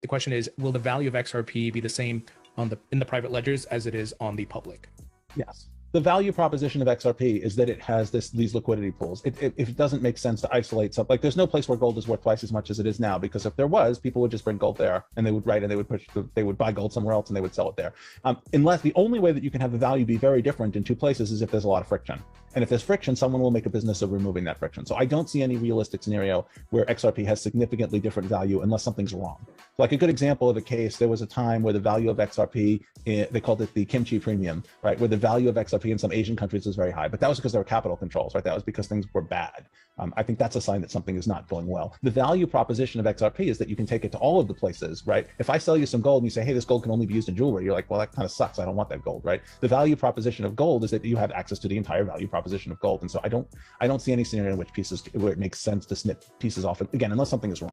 The question is, will the value of XRP be the same in the private ledgers as it is on the public? Yes. The value proposition of XRP is that it has these liquidity pools. It doesn't make sense to isolate something. Like there's no place where gold is worth twice as much as it is now, because if there was, people would just bring gold there and they would they would buy gold somewhere else and they would sell it there. Unless the only way that you can have the value be very different in two places is if there's a lot of friction. And if there's friction, someone will make a business of removing that friction. So I don't see any realistic scenario where XRP has significantly different value unless something's wrong. Like a good example of a case, there was a time where the value of XRP, they called it the kimchi premium, right? Where the value of XRP in some Asian countries was very high, but that was because there were capital controls, right? That was because things were bad. I think that's a sign that something is not going well. The value proposition of XRP is that you can take it to all of the places, right? If I sell you some gold and you say, hey, this gold can only be used in jewelry, you're like, well, that kind of sucks. I don't want that gold, right? The value proposition of gold is that you have access to the entire value proposition of gold. And so I don't see any scenario in which it makes sense to snip pieces off, again, unless something is wrong.